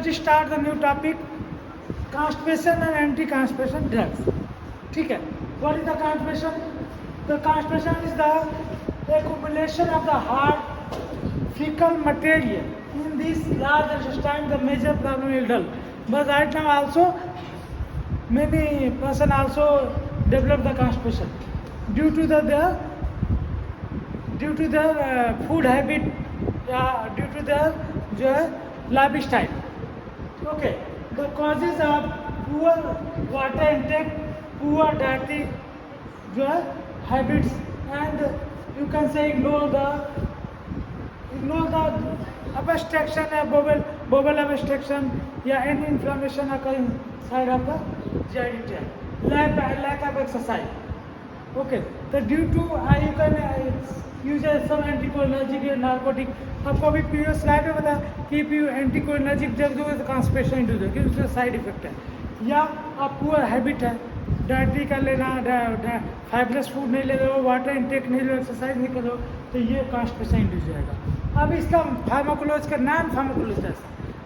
Let start the new topic, constipation and anti-constipation drugs. ठीक है, what is the constipation? The constipation is the accumulation of the hard fecal material in this large intestine, the major problem is dull. But right now also many person also develop the constipation due to their food habit या due to their जो है lifestyle. Okay, the causes are poor water intake, poor dietary जो है habits, and you can say ignore the obstruction या bowel obstruction या any inflammation occurring side of the GI tract. Lack of exercise. Okay, so due to you can use some anticholinergic या narcotic. आपको अभी previous slide में बताया कि anticholinergic drug जो है कॉन्स्टिपेशन इंड्यूस है, क्योंकि उसका साइड इफेक्ट है, या आप पुअर हैबिट है, डाइटरी का लेना, फाइबरस फूड नहीं ले रहे हो, वाटर इंटेक नहीं ले रहे हो, एक्सरसाइज नहीं कर रहे हो, तो ये कॉन्स्टिपेशन इंड्यूस जाएगा. अब इसका फार्माकोलॉजी का non pharmacology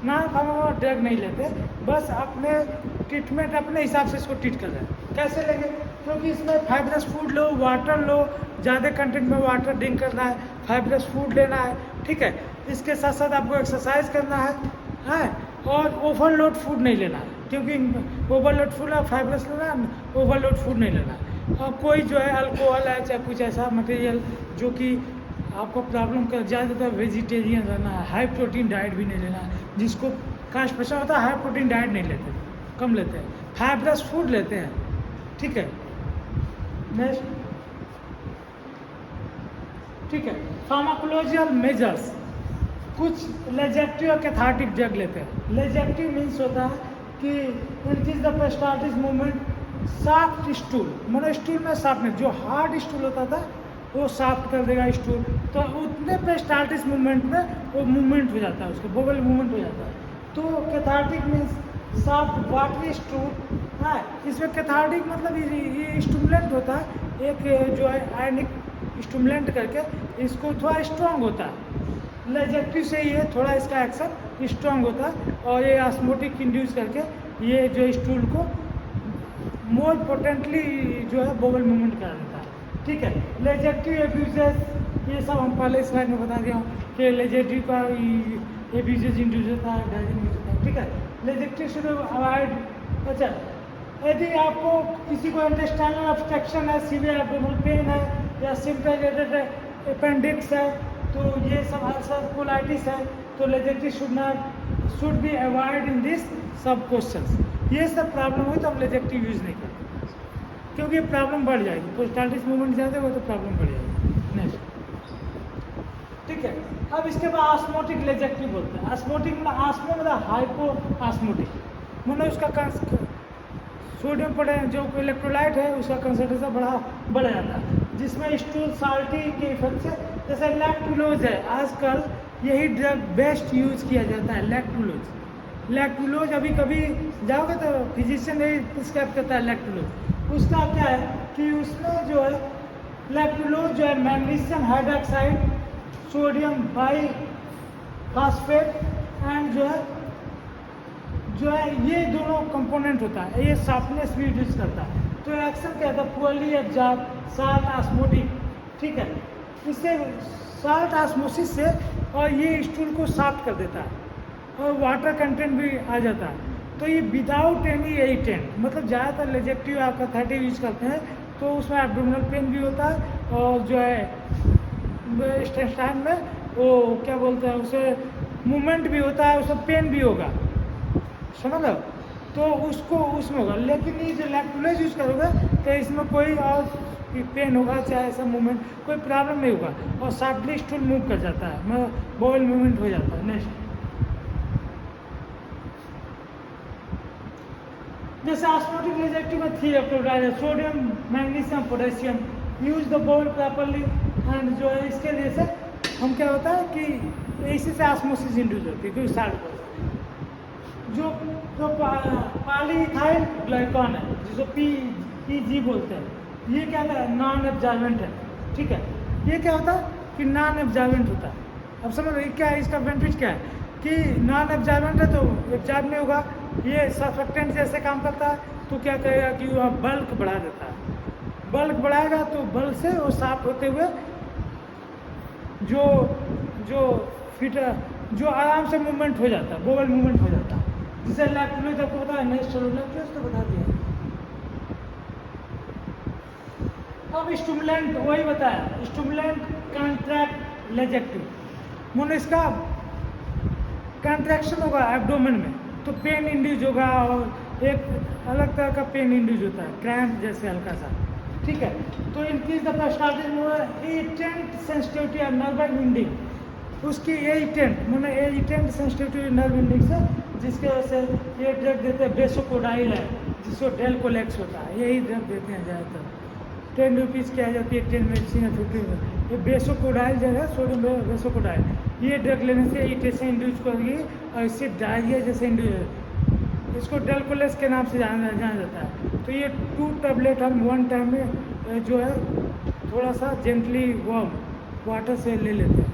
non pharmacology drug नहीं लेते, बस अपने ट्रीटमेंट अपने हिसाब से इसको ट्रीट कर रहे हैं. कैसे लेंगे? क्योंकि इसमें फाइबरस फूड लो, वाटर लो, ज़्यादा कंटेंट में वाटर ड्रिंक करना है, फाइबरस फूड लेना है, ठीक है. इसके साथ साथ आपको एक्सरसाइज करना है और ओवरलोड फूड नहीं लेना है, क्योंकि ओवरलोड फूड है, फाइबरस लेना है, ओवरलोड फूड नहीं लेना है. और कोई जो है अल्कोहल है, चाहे कुछ ऐसा मटेरियल जो कि आपको प्रॉब्लम कर, ज़्यादातर वेजिटेरियन रहना है, हाई प्रोटीन डाइट भी नहीं लेना है. जिसको कॉन्स्टिपेशन होता है हाई प्रोटीन डाइट नहीं लेते, कम लेते हैं, फाइबरस फूड लेते हैं, ठीक है. नेक्स्ट, ठीक है, फार्माकोलॉजिकल मेजर्स. कुछ लेजेक्टिव और कैथार्टिक ड्रग लेते हैं. लेजेक्टिव मीन्स होता है कि increase the peristalsis movement, soft stool, मतलब स्टूल में सॉफ्टनेस, जो हार्ड स्टूल होता था वो सॉफ्ट कर देगा स्टूल, तो उतने पेरिस्टाल्टिस मूवमेंट में वो मूवमेंट हो जाता है, उसका बोवल मूवमेंट हो जाता है. तो cathartic means soft watery stool है. इसमें कैथार्टिक मतलब ये स्टिमुलेंट होता है, एक जो है आयनिक स्टिमुलेंट करके इसको थोड़ा स्ट्रॉन्ग होता है. लेजेक्टिव से ये थोड़ा इसका एक्शन स्ट्रॉन्ग होता है और ये ऑस्मोटिक इंड्यूस करके ये जो स्टूल को मोर पोटेंटली जो है बोवल मूवमेंट करा देता है, ठीक है. लेजेक्टिव एब्यूजेस, ये सब हम पहले स्लाइड में बता दिया हूँ कि लेजेक्टिव का एब्यूजेस इंड्यूस होता है, डायजेशन इंड्यूस होता है, ठीक है. लेजेक्टिव शुड अवॉइड. अच्छा, यदि आपको किसी को इंटेस्टाइनल ऑब्स्ट्रक्शन है, सीवियर एब्डोमिनल पेन है या सिम्पटमेटिक अपेंडिक्स है, तो ये सब अल्सर कोलाइटिस है, तो laxative should be avoid in this सब क्वेश्चंस. ये सब प्रॉब्लम हुई तो हम लेजेक्टिव यूज़ नहीं करते, क्योंकि ये प्रॉब्लम बढ़ जाएगी. पेरिस्टाल्टिस मूवमेंट ज़्यादा हो तो प्रॉब्लम बढ़ जाएगी. नेक्स्ट, ठीक है. अब इसके बाद ऑस्मोटिक लेजेक्टिव बोलते हैं. ऑस्मोटिक मतलब ऑस्मो मतलब हाइपो ऑस्मोटिक, मतलब उसका सोडियम पोटेशियम जो इलेक्ट्रोलाइट है उसका कंसंट्रेशन बढ़ जाता है, जिसमें स्टूल साल्टी के इफेक्ट से, जैसे लैक्टुलोज है, आजकल यही ड्रग बेस्ट यूज किया जाता है, लैक्टुलोज. अभी कभी जाओगे तो फिजिशियन यही प्रिस्क्राइब करता है लैक्टुलोज. उसका क्या है कि उसमें जो है लैक्टुलोज जो है magnesium hydroxide, sodium by phosphate and जो है ये दोनों कंपोनेंट होता है. ये सॉफ्टनेस भी रिड्यूस करता है. तो एक्शन क्या था, पुअरली एब्जॉर्ब साल्ट ऑस्मोटिक, ठीक है. इससे साल्ट ऑस्मोसिस से और ये स्टूल को सॉफ्ट कर देता है और वाटर कंटेंट भी आ जाता है. तो ये विदाउट एनी एरिटेंट, मतलब ज़्यादातर लेजेक्टिव आप कैथार्टिक यूज करते हैं तो उसमें एब्डोमिनल पेन भी होता है और जो है इंटेस्टाइन में वो क्या बोलते हैं उसे मूवमेंट भी होता है, उसमें पेन भी होगा, समझ लो, तो उसको उसमें होगा. लेकिन ये जो लैक्टुलोज यूज़ करोगे तो इसमें कोई और पेन होगा, चाहे ऐसा मूवमेंट, कोई प्रॉब्लम नहीं होगा और सॉफ्टली स्टूल मूव कर जाता है, मतलब बोवल मूवमेंट हो जाता है. नेक्स्ट, जैसे ऑस्मोटिक लेजेक्टिव में 3 electrolyte, sodium, magnesium, potassium, use the bowel properly. And जो है इसके लिए से हम क्या होता है कि इसी से ऑस्मोसिस इंड्यूस होती है, क्योंकि साल्ट जो पॉलीइथाइल ग्लाइकॉन है जिसको PEG बोलते हैं, ये क्या है, नॉन एब्जॉर्बेंट है, ठीक है. ये क्या होता है कि नॉन एब्जॉर्बेंट होता है. अब समझ रहे क्या है इसका बेनिफिट क्या है कि नॉन एब्जॉर्बेंट है तो एब्जॉर्ब नहीं होगा, ये सर्फेक्टेंट जैसे काम करता है, तो क्या करेगा कि वह बल्क बढ़ा देता है, बल्क बढ़ाएगा तो बल्क से वो साफ होते हुए जो जो फिट जो आराम से मूवमेंट हो जाता है, बोवल मूवमेंट हो जाता है, जिसे लैक्टुलोज आपको पता है, नेक्स्ट चलो लैक्टुलोज तो बता दिया। अब स्टिमुलेंट वही बताया, स्टिमुलेंट कॉन्ट्रैक्ट लेजेक्टिव, मैंने इसका कॉन्ट्रैक्शन होगा एब्डोमेन में तो पेन इंड्यूस होगा, और एक अलग तरह का पेन इंड्यूस होता है, क्रैम्प जैसे हल्का सा, ठीक है। तो इंक्रीज द पेरिस्टाल्टिस एटेंट सेंसिटिविटी ऑफ नर्व एंडिंग, उसकी एटेंट मैंने एटेंट सेंसिटिविटी नर्व एंडिंग से, जिसके वजह से ये ड्रग देते हैं, बेसोकोडाइल है जिसको डेलकोलेक्स होता है, यही ड्रग देते हैं ज़्यादातर। 10 रुपीज़ की आ जाती है, 10 मेडिसिन है 50 में। ये बेसोकोडाइल जो है, सोडियम बेसोकोडाइल, ये ड्रग लेने से इरिटेशन इंड्यूस करेगी और इससे डायरिया जैसे इंड्यूस, इसको डेलकोलेक्स के नाम से जाना जाता है। तो ये 2 टैबलेट हम 1 टाइम में जो है थोड़ा सा जेंटली वार्म वाटर से ले लेते हैं,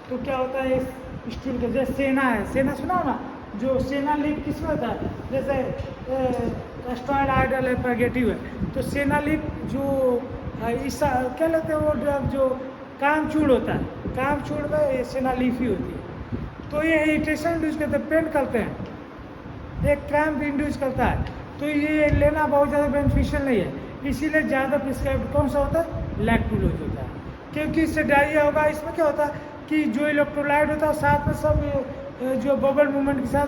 तो क्या होता है इस स्टूल के, जैसे सेना है, सेना सुना हो ना, जो सेना लीफ किसमें होता है, जैसे स्टॉइड आइडल है, पैगेटिव है, तो सेना लीफ जो इस क्या लेते हैं वो ड्रग जो कामचूड़ होता है, कामचूड़ में सेना लीफ ही होती है, तो ये इरिटेशन इंड्यूस करते हैं, पेन करते हैं, एक क्रैम्प इंड्यूस करता है, तो ये लेना बहुत ज़्यादा बेनिफिशियल नहीं है, इसीलिए ज़्यादा प्रिस्क्राइब कौन सा होता है, लैक्टुलोज होता है, क्योंकि इससे डायरिया होगा। इसमें क्या होता है कि जो इलेक्ट्रोलाइट होता है साथ में सब जो बबल मूवमेंट के साथ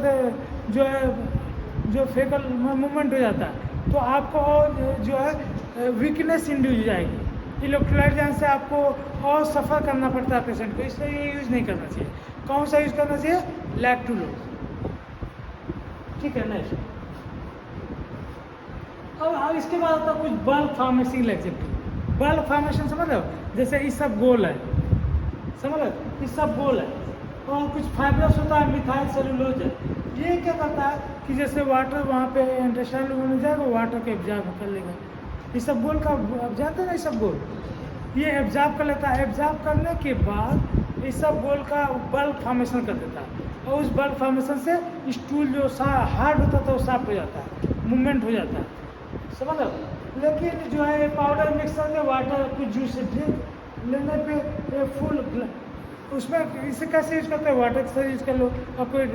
जो है जो फेकल मूवमेंट हो जाता है, तो आपको और जो है वीकनेस इंड्यूस हो जाएगी, इलेक्ट्रोलाइट जाने से आपको और सफ़र करना पड़ता है पेशेंट को, इसलिए ये यूज़ नहीं करना चाहिए। कौन सा यूज़ करना चाहिए, लैक्टुलोज, ठीक है। नेक्स्ट, अब इसके बाद आता है कुछ बल्क फॉर्मेशन लेजेक्टिव। बल्क फॉर्मेशन समझ लो, जैसे ये सब गोल है, समझ लो ये सब गोल है, और कुछ फाइब्रस होता है, मिथाइल सेलुलोज है, ये क्या करता है कि जैसे वाटर वहाँ पे इंटेस्टाइनल में जाएगा, वाटर को एब्जॉर्ब कर लेगा, ये सब गोल का अब जानते हैं ना, ये सब गोल ये एब्जॉर्ब कर लेता है, एब्जॉर्ब करने के बाद इस सब गोल का बल्क फॉर्मेशन कर देता है, और उस बल्क फॉर्मेशन से स्टूल जो हार्ड होता था वो साफ हो जाता है, मूवमेंट हो जाता है, समझ लो। लेकिन जो है पाउडर मिक्सर में वाटर कुछ जूस ड्रिंक लेने पे फुल उसमें इसे कैसे यूज़ करते हैं, वाटर के साथ यूज़ कर लो, और कोई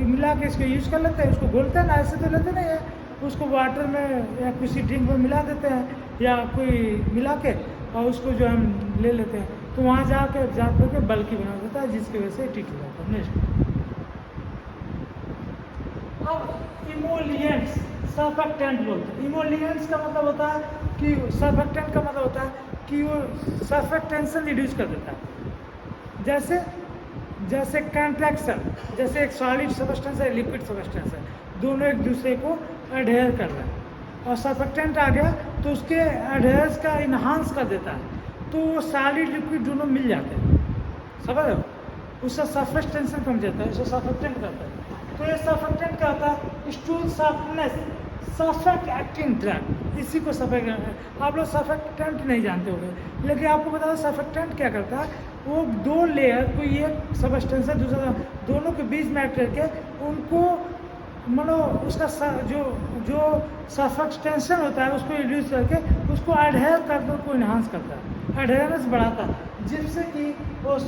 मिला के इसको यूज़ कर लेते हैं, उसको घोलते हैं ना, ऐसे तो लेते नहीं है, उसको वाटर में या किसी ड्रिंक में मिला देते हैं या कोई मिला के, और उसको जो हम ले लेते हैं, तो वहाँ जाके एब्जॉर्ब करके बल्कि बना देता है, जिसकी वजह से ठीक हो जाता है। नेक्स्ट, अब इमोलिएंट्स सर्फेक्टेंट बोलते हैं। इमोलिएंट्स का मतलब होता है कि सर्फेक्टेंट का मतलब होता है कि वो सर्फेक्टेंशन रिड्यूस कर देता है, जैसे कॉन्ट्रैक्शन, जैसे एक सॉलिड सब्सटेंस है, लिक्विड सब्सटेंस है, दोनों एक दूसरे को एडहेयर कर रहा है, और सर्फेक्टेंट आ गया तो उसके एडहेयर्स का इन्हांस कर देता है, तो वो सॉलिड लिक्विड दोनों मिल जाते हैं, समझ रहे हो, उससे सरफेस टेंशन कम जाता है, उससे सर्फेक्टेंट करता है। तो ये सर्फेक्टेंट क्या होता है, stool softness, sulphate acting drug, इसी को सर्फेक्टेंट, आप लोग सर्फेक्टेंट नहीं जानते होंगे, लेकिन आपको बता दो सर्फेक्टेंट क्या करता है, वो 2 लेयर कोई एक सब्सटेंस है दूसरा, दोनों के बीच में ऐड करके उनको मानो उसका जो सब्सटेंशन होता है उसको रिड्यूस करके उसको एडहेयर करके उसको इन्हांस करता है, एडहेरेंस बढ़ाता है, जिससे कि वो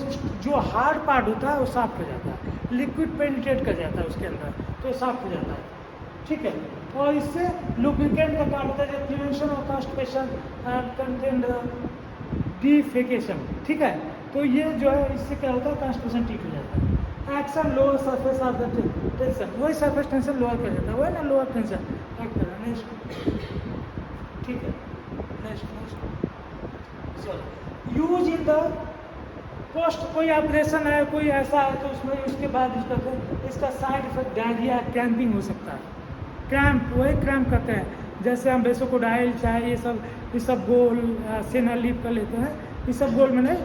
जो हार्ड पार्ट होता है वो साफ हो जाता है, लिक्विड पेनिट्रेट कर जाता है उसके अंदर, तो साफ हो जाता है, ठीक है। और इससे लुब्रिकेंट का काम होता है, जो prevention of constipation and content defecation, ठीक है। तो ये जो है इससे क्या होता है, कॉन्स्टिपेशन ठीक हो जाता है। Action lower surface of the tension, वही सरफेस टेंशन लोअर कर जाता है, वही ना लोअर टेंशन एक्ट कर रहा है। नेक्स्ट, ठीक है। नेक्स्ट चलो, यूज इन द पोस्ट, कोई ऑपरेशन है, कोई ऐसा है तो उसमें उसके बाद इसका साइड इफेक्ट डायरिया, क्रैम्पिंग हो सकता है, क्रैम्प, वही क्रैम्प करते हैं, जैसे हम बेसोकोडाइल चाहे ये सब गोल सेना लीप कर लेते हैं, ये सब गोल में नहीं,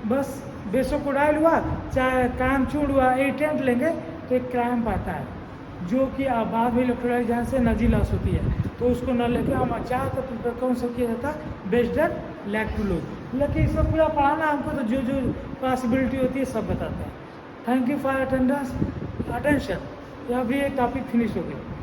बस बेसोकोडाइल हुआ चाहे कामचूड़ हुआ, एटेंट लेंगे तो एक क्रैम्प आता है, जो कि बाद में इलेक्ट्रोलाइट जहाँ से एनर्जी लॉस होती है, तो उसको न लेके हम चाहे तो प्रिपेयर कौन सा किया जाता है, बेस्ड लैक्टुलोज। लेकिन इसमें पूरा पढ़ाना हमको तो जो पॉसिबिलिटी होती है सब बताते हैं, थैंक यू फॉर अटेंशन। यह भी एक टॉपिक फिनिश हो गया।